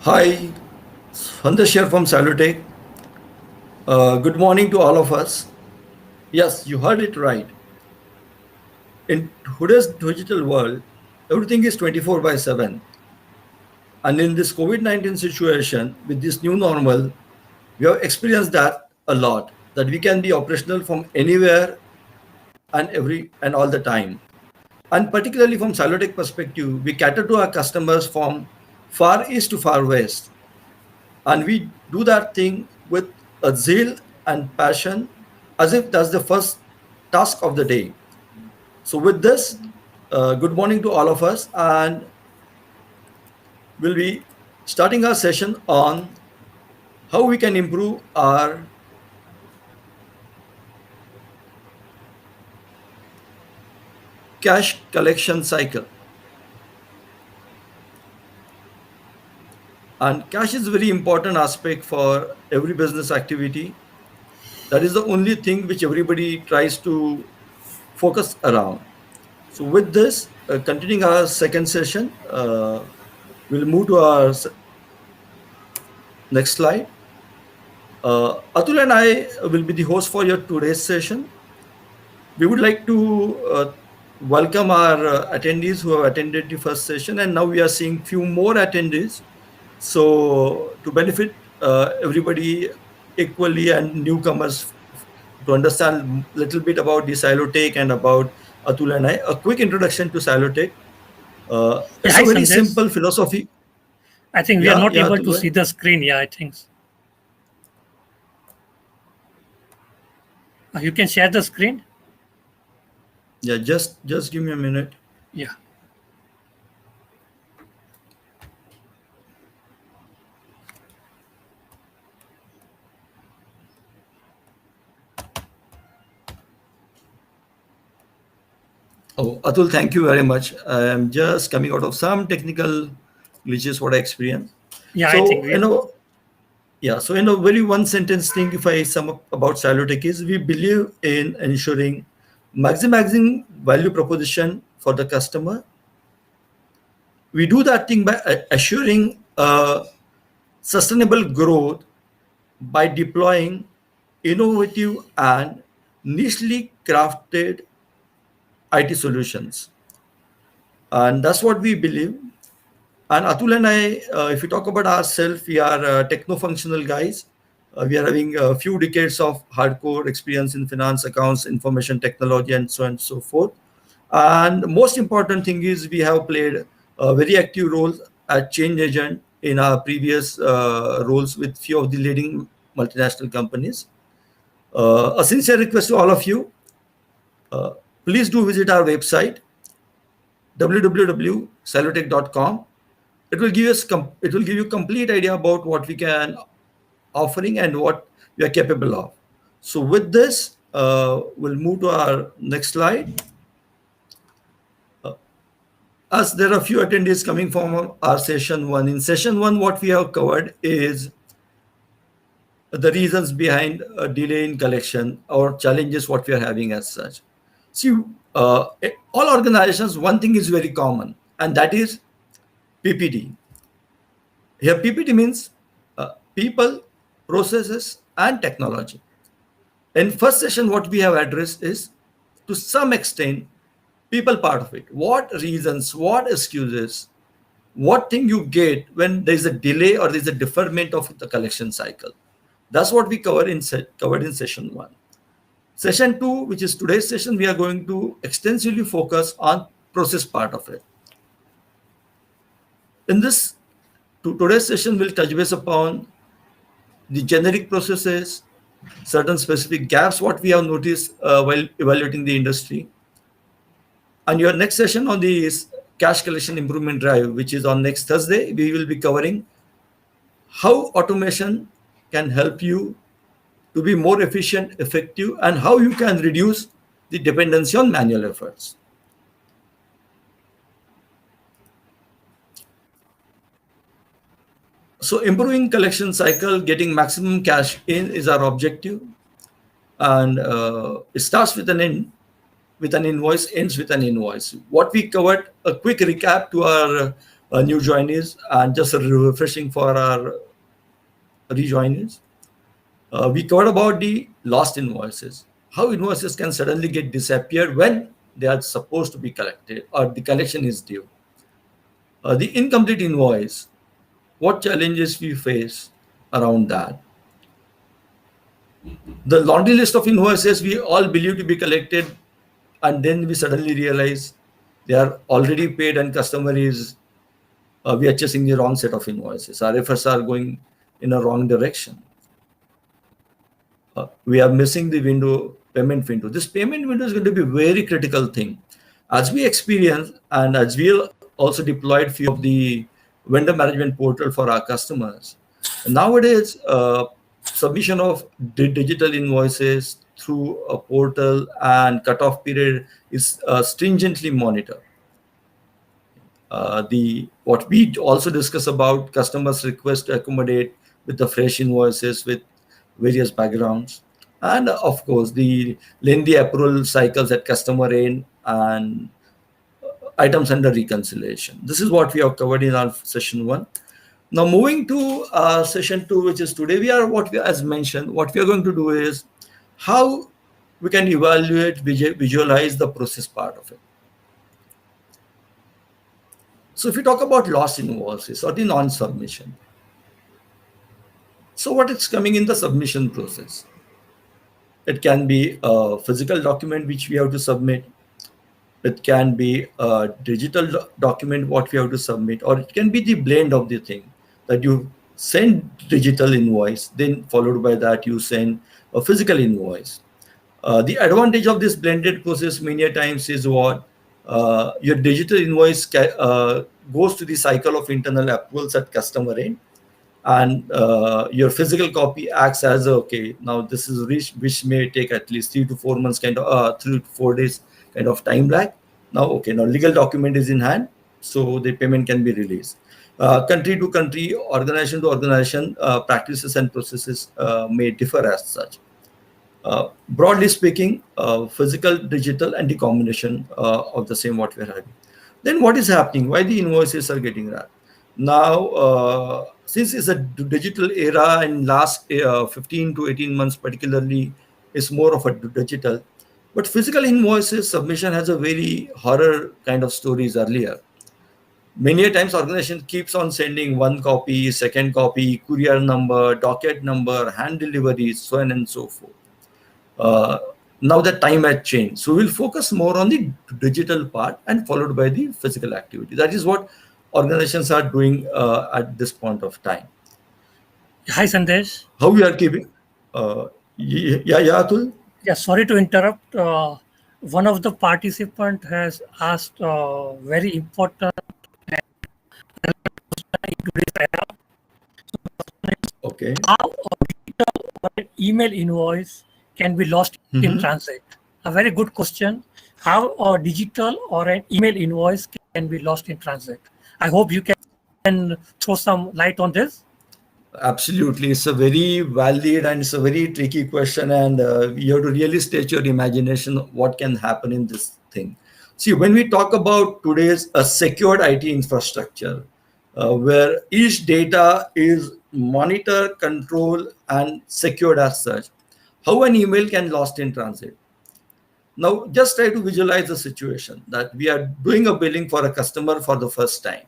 Hi, Sandesh here from Salutech. Good morning to all of us. Yes, you heard it right. In today's digital world, everything is 24 by 7. And in this COVID 19 situation, with this new normal, we have experienced that a lot, that we can be operational from anywhere and all the time. And particularly from Salutech perspective, we cater to our customers from far east to far west. And we do that thing with a zeal and passion as if that's the first task of the day. So with this, good morning to all of us, and we'll be starting our session on how we can improve our cash collection cycle. And cash is a very important aspect for every business activity. That is the only thing which everybody tries to focus around. So with this, continuing our second session, we'll move to our next slide. Atul and I will be the host for your today's session. We would like to welcome our attendees who have attended the first session, and now we are seeing few more attendees. So to benefit everybody equally and newcomers to understand a little bit about the Silotech and about Atul and I, a quick introduction to Silotech. Yeah, It's hi a very Sandesh. simple philosophy. I think we are Yeah, not yeah, able to Atul. see the screen. Yeah, I think you can share the screen. Yeah, just give me a minute. Yeah. Oh, Atul, thank you very much. I am just coming out of some technical glitches what I experienced. Yeah, I think So, we. yeah, so in a very one sentence thing, if I sum up about Silotech is we believe in ensuring maximizing value proposition for the customer. We do that thing by assuring sustainable growth by deploying innovative and nichely crafted IT solutions. And that's what we believe. And Atul and I, if we talk about ourselves, we are techno-functional guys. We are having a few decades of hardcore experience in finance, accounts, information technology, and so on and so forth. And most important thing is we have played a very active role as change agent in our previous roles with few of the leading multinational companies. A sincere request to all of you, uh, please do visit our website www.celotech.com. It will give you complete idea about what we can offering and what we are capable of. So with this, we'll move to our next slide. As there are few attendees coming from our session one. In session one, what we have covered is the reasons behind a delay in collection or challenges what we are having as such. See, all organizations, one thing is very common, and that is PPT. Here, PPT means people, processes, and technology. In first session, what we have addressed is, to some extent, people part of it. What reasons, what excuses, what thing you get when there is a delay or there is a deferment of the collection cycle. That's what we covered in session one. Session two, which is today's session, we are going to extensively focus on process part of it. In this today's session, we'll touch base upon the generic processes, certain specific gaps what we have noticed while evaluating the industry. And your next session on the cash collection improvement drive, which is on next Thursday, we will be covering how automation can help you to be more efficient, effective, and how you can reduce the dependency on manual efforts. So improving collection cycle, getting maximum cash in is our objective, and it starts with an invoice, ends with an invoice. What we covered, a quick recap to our new joinees, and just refreshing for our rejoinees. We covered about the lost invoices, how invoices can suddenly get disappeared when they are supposed to be collected or the collection is due. The incomplete invoice, what challenges we face around that. The laundry list of invoices we all believe to be collected, and then we suddenly realize they are already paid and customer is we are chasing the wrong set of invoices. Our efforts are going in a wrong direction. We are missing the payment window. This payment window is going to be a very critical thing. As we experience and as we also deployed few of the vendor management portal for our customers, nowadays submission of digital invoices through a portal and cutoff period is stringently monitored. The what we also discuss about customers request to accommodate with the fresh invoices with various backgrounds, and of course the lengthy approval cycles at customer end and items under reconciliation. This is what we have covered in our session one. Now moving to session two, which is today, we are as mentioned, what we are going to do is how we can evaluate, visualize the process part of it. So if we talk about lost invoices or the non-submission, so what is coming in the submission process? It can be a physical document which we have to submit. It can be a digital document what we have to submit, or it can be the blend of the thing that you send digital invoice, then followed by that you send a physical invoice. The advantage of this blended process many a times is what your digital invoice goes to the cycle of internal approvals at customer end, and your physical copy acts as okay, now this is which may take at least 3 to 4 months kind of 3 to 4 days kind of time lag. Now okay, now legal document is in hand, so the payment can be released. Country to country, organization to organization, practices and processes may differ as such. Broadly speaking, physical, digital, and the combination of the same what we're having. Then what is happening? Why the invoices are getting wrapped? Now, since it's a digital era and last 15 to 18 months particularly is more of a digital, but physical invoices submission has a very horror kind of stories earlier. Many a times organization keeps on sending one copy, second copy, courier number, docket number, hand deliveries, so on and so forth. Now the time has changed, so we'll focus more on the digital part and followed by the physical activity. That is what organizations are doing at this point of time. Hi, Sandesh. How we are keeping? Yeah, Atul. Yeah, sorry to interrupt. One of the participant has asked very important in today's era. Okay. How a digital or an email invoice can be lost in transit? A very good question. How a digital or an email invoice can be lost in transit? I hope you can throw some light on this. Absolutely, it's a very valid and it's a very tricky question, and you have to really stretch your imagination what can happen in this thing. See, when we talk about today's secured IT infrastructure, where each data is monitored, controlled, and secured as such, how an email can lost in transit. Now, just try to visualize the situation that we are doing a billing for a customer for the first time.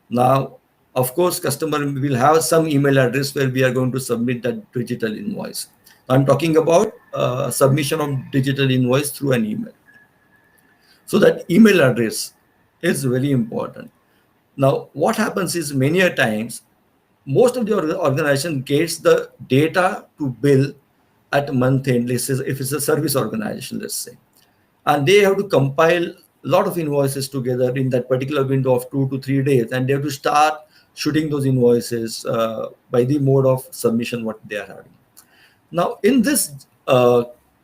Now, of course, customer will have some email address where we are going to submit that digital invoice. I'm talking about submission of digital invoice through an email. So that email address is very important. Now, what happens is many a times, most of the organization gets the data to bill at month end, let's say if it's a service organization, let's say, and they have to compile a lot of invoices together in that particular window of 2 to 3 days, and they have to start shooting those invoices by the mode of submission what they are having. Now, in this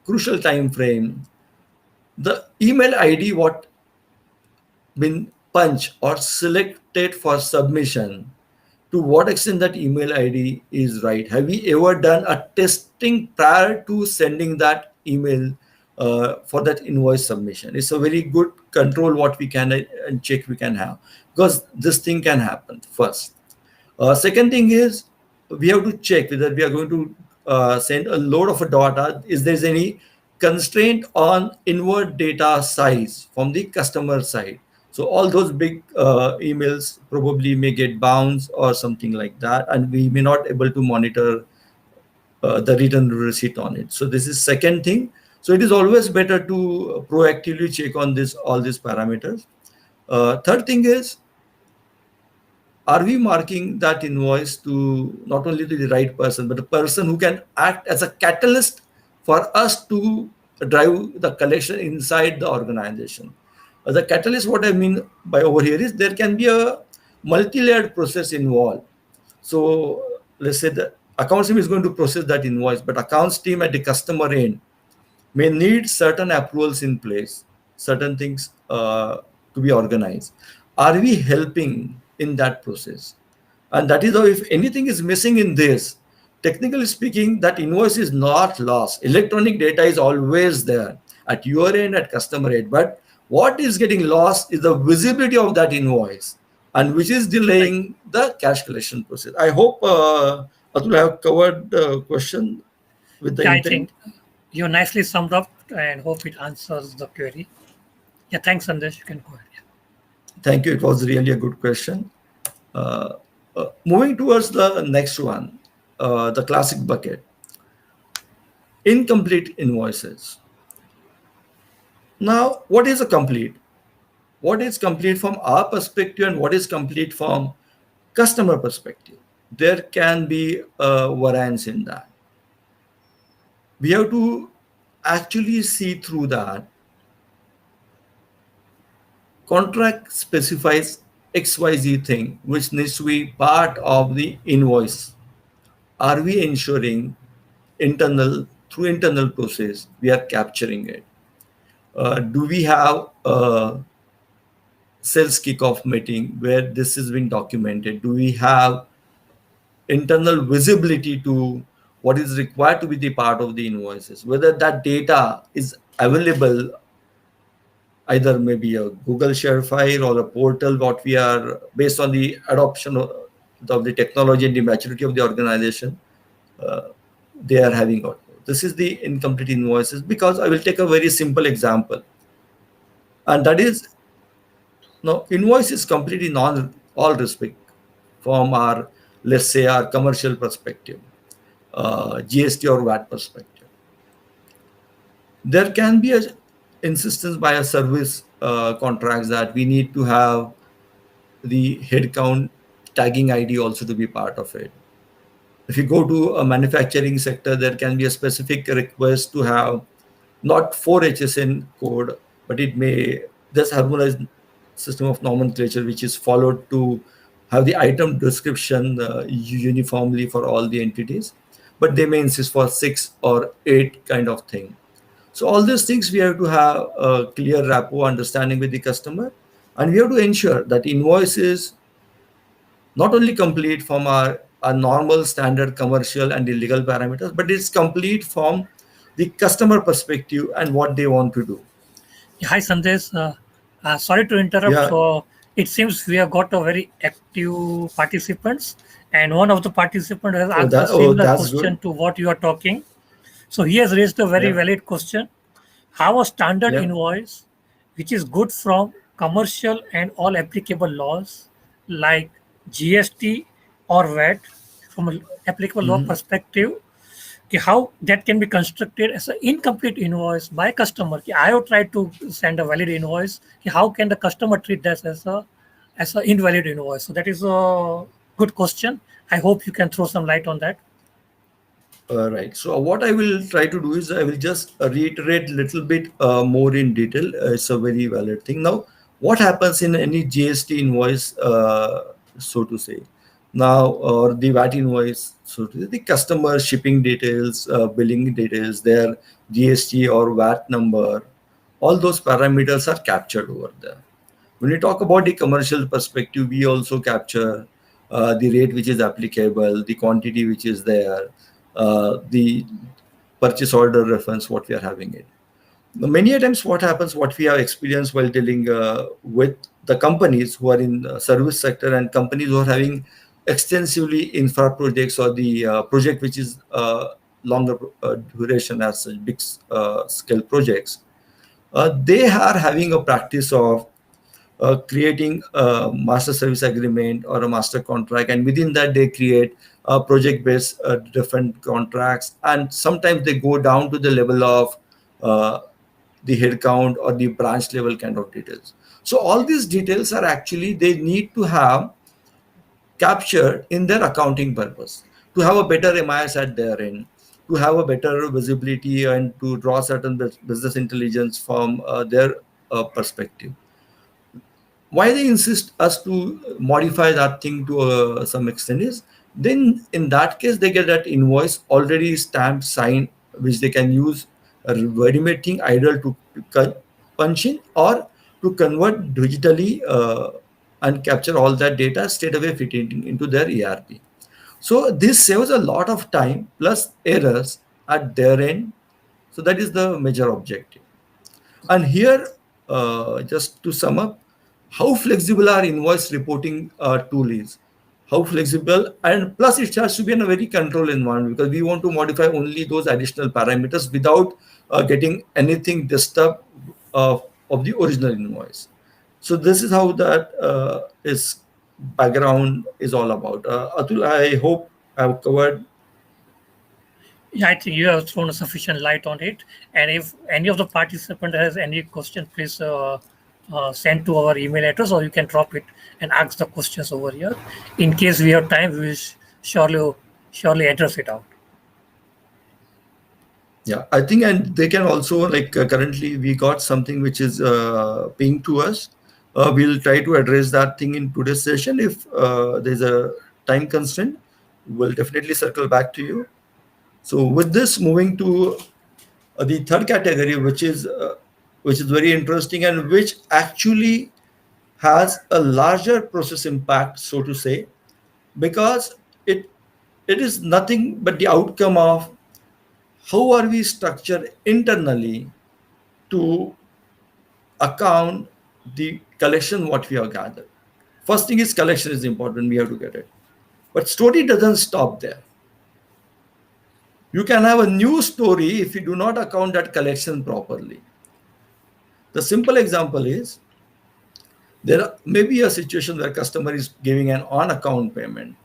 crucial time frame, the email ID what been punched or selected for submission, to what extent that email ID is right? Have we ever done a testing prior to sending that email for that invoice submission. It's a very good control what we can and check we can have, because this thing can happen first. Second thing is, we have to check whether we are going to send a load of a data. Is there any constraint on inward data size from the customer side? So all those big emails probably may get bounced or something like that, and we may not able to monitor the return receipt on it. So this is second thing. So it is always better to proactively check on this all these parameters. Third thing is, are we marking that invoice to not only to the right person, but the person who can act as a catalyst for us to drive the collection inside the organization? The catalyst, what I mean by over here is, there can be a multi-layered process involved. So let's say the accounts team is going to process that invoice, but accounts team at the customer end may need certain approvals in place, certain things to be organized. Are we helping in that process? And that is how, if anything is missing in this, technically speaking, that invoice is not lost. Electronic data is always there at your end, at customer end. But what is getting lost is the visibility of that invoice, and which is Right. delaying the cash collection process. I hope Atul, I have covered the question with the Yeah, I think intent. you nicely summed up and hope it answers the query. Yeah, thanks, Sandesh. You can go ahead. Yeah. Thank you. It was really a good question. Moving towards the next one, the classic bucket, incomplete invoices. Now, what is a complete? What is complete from our perspective, and what is complete from customer perspective? There can be a variance in that. We have to actually see through that. Contract specifies XYZ thing, which needs to be part of the invoice. Are we ensuring through internal process we are capturing it? Do we have a sales kickoff meeting where this has been documented? Do we have internal visibility to what is required to be the part of the invoices? Whether that data is available, either maybe a Google share file or a portal, what we are, based on the adoption of the technology and the maturity of the organization, uh, they are having got. This is the incomplete invoices, because I will take a very simple example, and that is, now invoice is complete in all respect from our, let's say, our commercial perspective, GST or VAT perspective. There can be a insistence by a service contracts that we need to have the headcount tagging ID also to be part of it. If you go to a manufacturing sector, there can be a specific request to have not 4 HSN code, but it may just harmonized system of nomenclature which is followed to have the item description uniformly for all the entities, but they may insist for 6 or 8 kind of thing. So all these things we have to have a clear rapport understanding with the customer, and we have to ensure that invoice is not only complete from our normal standard commercial and the legal parameters, but it's complete from the customer perspective and what they want to do. Yeah, hi, Sandesh. Sorry to interrupt. Yeah, So it seems we have got a very active participants, and one of the participants has asked a similar that's question good. to what you are talking. So he has raised a very Yeah, valid question. How a standard yeah. invoice, which is good from commercial and all applicable laws like GST or VAT, from an applicable law Mhm. perspective, how that can be constructed as an incomplete invoice by customer. I have tried to send a valid invoice. How can the customer treat that as a invalid invoice? So that is a good question. I hope you can throw some light on that. Right. So what I will try to do is I will just reiterate a little bit more in detail. It's a very valid thing. Now, what happens in any GST invoice, so to say, now, or the VAT invoice, so to say, the customer shipping details, billing details, their GST or VAT number, all those parameters are captured over there. When we talk about the commercial perspective, we also capture the rate which is applicable, the quantity which is there, the purchase order reference, what we are having it. Many a times what happens, what we have experienced while dealing with the companies who are in the service sector and companies who are having extensively infra projects or the project which is longer duration as such big scale projects, they are having a practice of creating a master service agreement or a master contract, and within that they create project based different contracts, and sometimes they go down to the level of uh, the headcount or the branch level kind of details. So all these details are actually they need to have captured in their accounting purpose to have a better MIS at their end, to have a better visibility and to draw certain business intelligence from their perspective. Why they insist us to modify that thing to some extent is, then in that case they get that invoice already stamped signed, which they can use a ready-made thing either to punch in or to convert digitally and capture all that data straight away fitting into their ERP. So this saves a lot of time plus errors at their end. So that is the major objective. And here, just to sum up, how flexible our invoice reporting tool is. How flexible, and plus it has to be in a very controlled environment because we want to modify only those additional parameters without getting anything disturbed uh, of the original invoice. So this is how that is background is all about. Atul, I hope I've covered. Yeah, I think you have thrown a sufficient light on it. And if any of the participant has any question, please send to our email address, or you can drop it and ask the questions over here. In case we have time, we will surely address it out. Yeah, I think, and they can also like currently we got something which is pinged to us. We'll try to address that thing in today's session. If there's a time constraint, we'll definitely circle back to you. So with this, moving to the third category, which is very interesting and which actually has a larger process impact, so to say, because it it is nothing but the outcome of how are we structured internally to account the collection what we have gathered. First thing is collection is important, we have to get it. But story doesn't stop there. You can have a new story if you do not account that collection properly. The simple example is may be a situation where customer is giving an on-account payment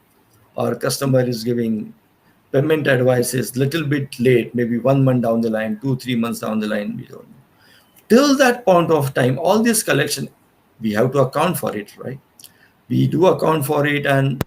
or customer is giving payment advices little bit late, maybe 1 month down the line, 2, 3 months down the line, we don't know. Till that point of time, all this collection, we have to account for it, right? We do account for it, and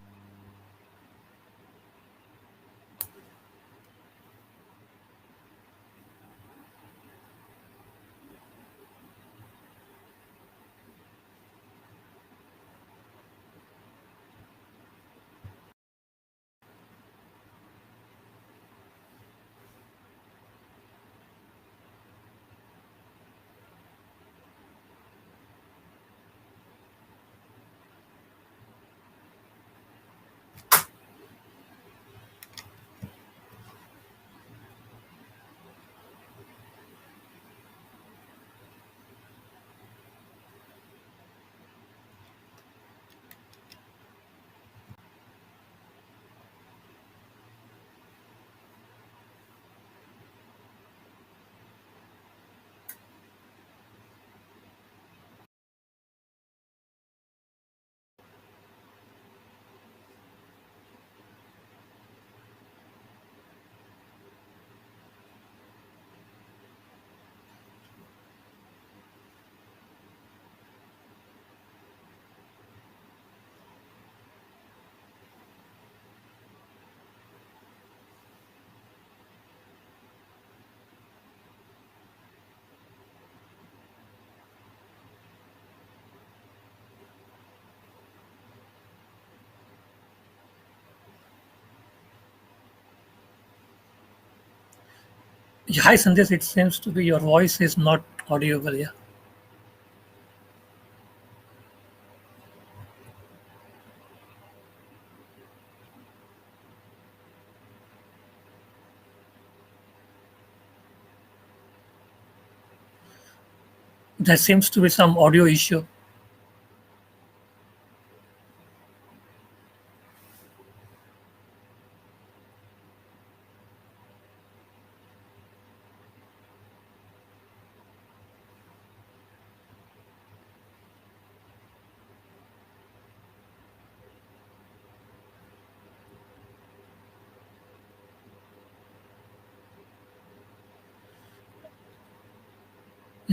Yeah, hi, Sandesh. It seems to be your voice is not audible. Yeah. There seems to be some audio issue.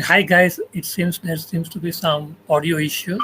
Hi guys, it seems there seems to be some audio issues.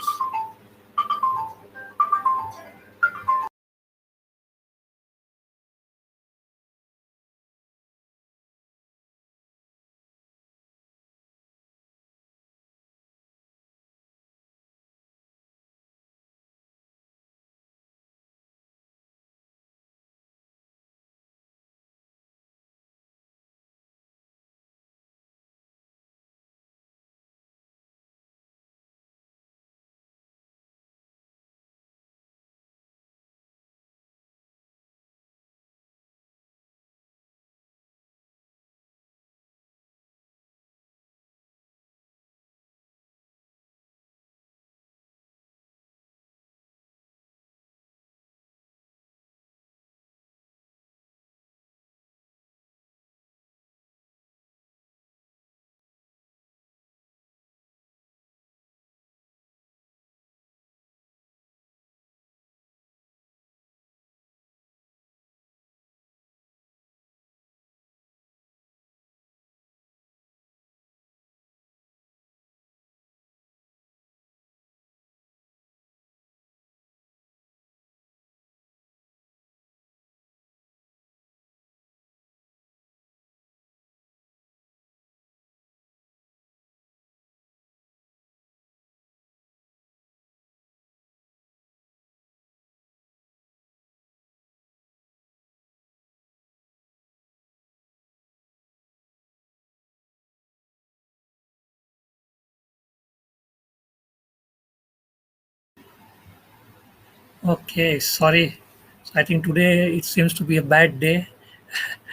Okay, sorry. So I think today it seems to be a bad day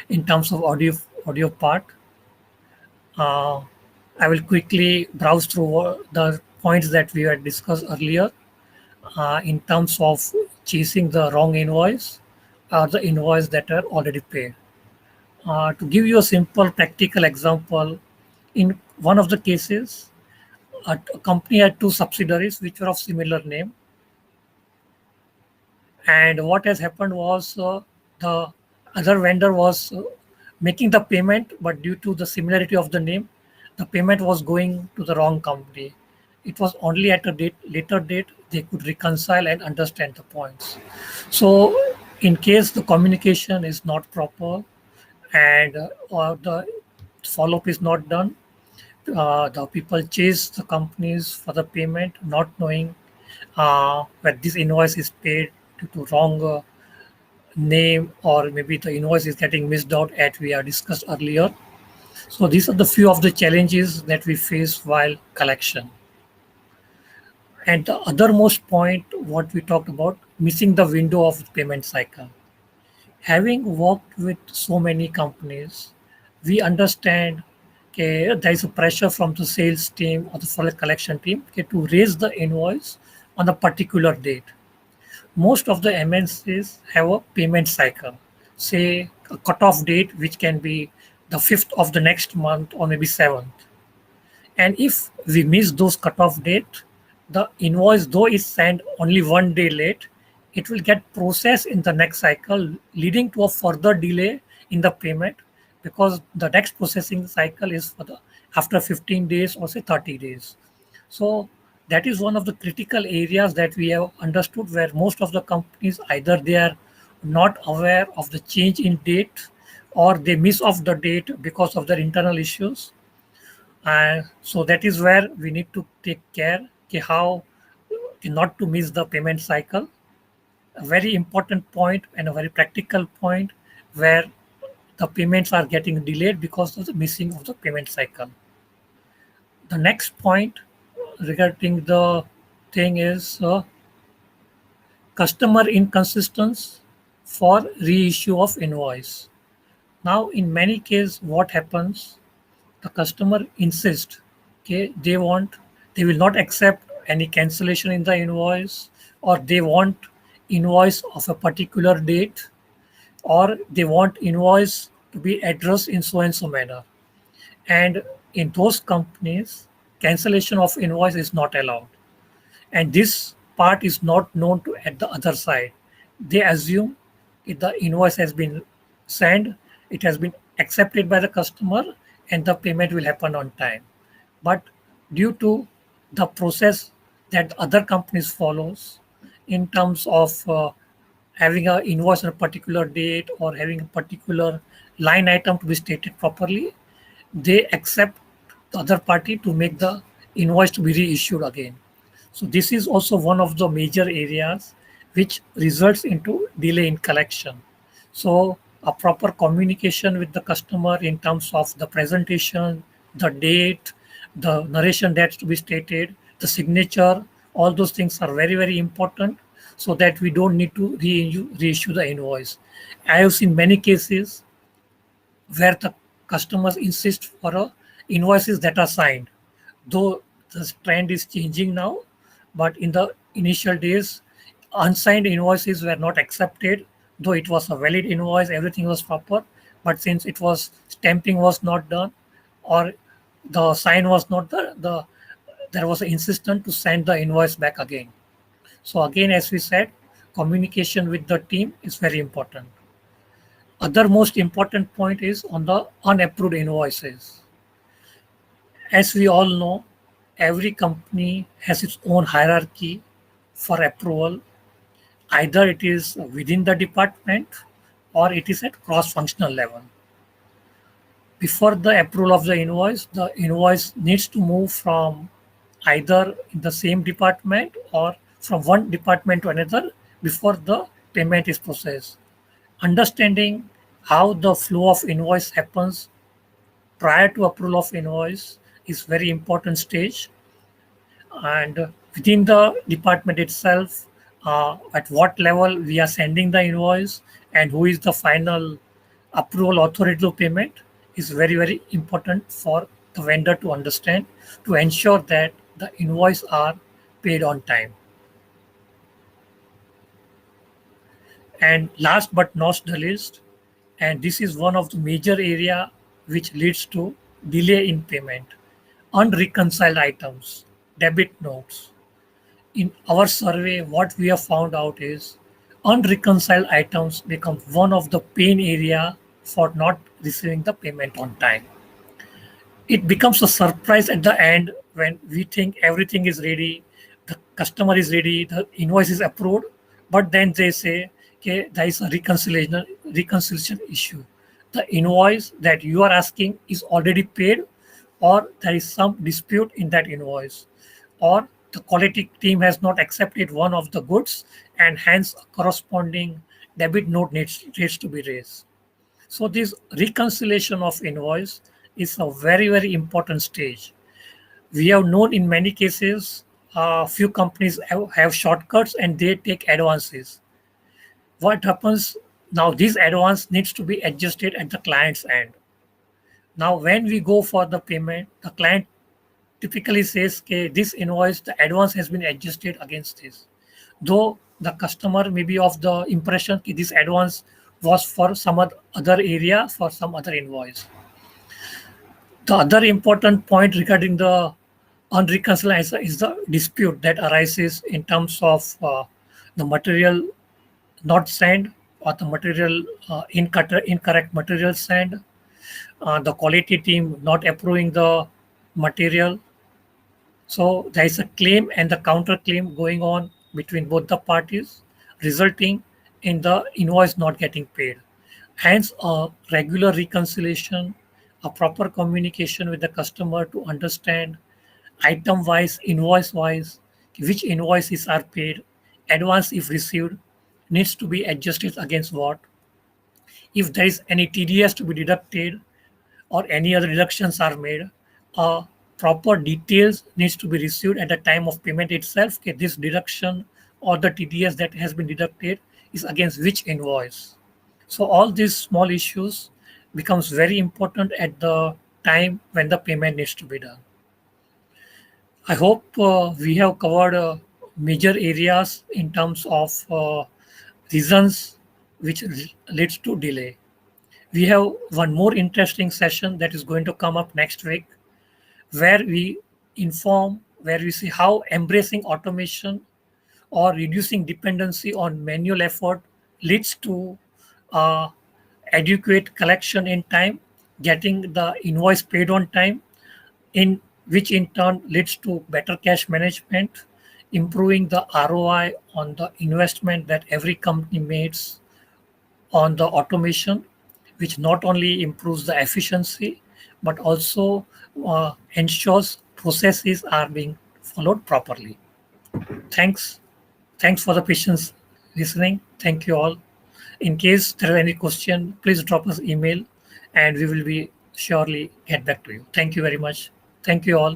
in terms of audio part. Uh, I will quickly browse through the points that we had discussed earlier in terms of chasing the wrong invoice or the invoice that are already paid. To give you a simple practical example, in one of the cases, a company had two subsidiaries which were of similar name, and what has happened was the other vendor was making the payment, but due to the similarity of the name, the payment was going to the wrong company. It was only at a later date they could reconcile and understand the points. So in case the communication is not proper and or the follow-up is not done, the people chase the companies for the payment, not knowing that this invoice is paid due to wrong name, or maybe the invoice is getting missed out as we have discussed earlier. So these are the few of the challenges that we face while collection. And the othermost point, what we talked about, missing the window of payment cycle. Having worked with so many companies, we understand there is a pressure from the sales team or the collection team to raise the invoice on a particular date. Most of the MNCs have a payment cycle, say a cutoff date, which can be the 5th of the next month or maybe 7th. And if we miss those cutoff date, the invoice, though is sent only one day late, it will get processed in the next cycle, leading to a further delay in the payment, because the next processing cycle is for the after 15 days or say 30 days. So that is one of the critical areas that we have understood, where most of the companies either they are not aware of the change in date, or they miss off the date because of their internal issues. And so that is where we need to take care how not to miss the payment cycle. A very important point and a very practical point, where the payments are getting delayed because of the missing of the payment cycle. The next point regarding the thing is customer inconsistence for reissue of invoice. Now, in many cases, what happens? The customer insists Okay, they will not accept any cancellation in the invoice, or they want invoice of a particular date, or they want invoice to be addressed in so and so manner. And in those companies, cancellation of invoice is not allowed. And this part is not known to at the other side. They assume if the invoice has been sent, it has been accepted by the customer, and the payment will happen on time. But due to the process that other companies follows in terms of having an invoice on a particular date or having a particular line item to be stated properly, they accept the other party to make the invoice to be reissued again. So this is also one of the major areas which results into delay in collection. So a proper communication with the customer in terms of the presentation, the date, the narration that's to be stated, the signature, all those things are very, very important so that we don't need to reissue the invoice. I have seen many cases where the customers insist for invoices that are signed. Though the trend is changing now, but in the initial days, unsigned invoices were not accepted, though it was a valid invoice, everything was proper. But since it was stamping was not done, or the sign was not there was an insistence to send the invoice back again. So again, as we said, communication with the team is very important. Other most important point is on the unapproved invoices. As we all know, every company has its own hierarchy for approval. Either it is within the department or it is at cross-functional level. Before the approval of the invoice needs to move from either in the same department or from one department to another before the payment is processed. Understanding how the flow of invoice happens prior to approval of invoice is very important stage. And within the department itself, at what level we are sending the invoice and who is the final approval authority to payment is very, very important for the vendor to understand, to ensure that the invoice are paid on time. And last but not the least, and this is one of the major area which leads to delay in payment, unreconciled items, debit notes. In our survey, what we have found out is unreconciled items become one of the pain area for not receiving the payment on time. It becomes a surprise at the end when we think everything is ready, the customer is ready, the invoice is approved, but then they say, okay, there is a reconciliation issue. The invoice that you are asking is already paid, or there is some dispute in that invoice, or the quality team has not accepted one of the goods, and hence a corresponding debit note needs to be raised. So this reconciliation of invoice is a very, very important stage. We have known in many cases, few companies have shortcuts and they take advances. What happens now? This advance needs to be adjusted at the client's end. Now, when we go for the payment, the client typically says, okay, this invoice, the advance has been adjusted against this. Though the customer may be of the impression that this advance was for some other area, for some other invoice. The other important point regarding the unreconciled is the dispute that arises in terms of the material not sent, or the material incorrect material sent, the quality team not approving the material. So there is a claim and the counterclaim going on between both the parties, resulting in the invoice not getting paid. Hence, a regular reconciliation, a proper communication with the customer to understand item wise, invoice wise, which invoices are paid, advance if received, needs to be adjusted against what. If there is any TDS to be deducted or any other deductions are made, proper details needs to be received at the time of payment itself. Okay, this deduction or the TDS that has been deducted is against which invoice. So all these small issues becomes very important at the time when the payment needs to be done. I hope we have covered major areas in terms of reasons which leads to delay. We have one more interesting session that is going to come up next week, where we where we see how embracing automation or reducing dependency on manual effort leads to uh, adequate collection in time, getting the invoice paid on time, in which in turn leads to better cash management, improving the ROI on the investment that every company makes on the automation, which not only improves the efficiency but also ensures processes are being followed properly. Thanks. Thanks for the patience listening. Thank you all. In case there are any question, please drop us email and we will be surely get back to you. Thank you very much. Thank you all.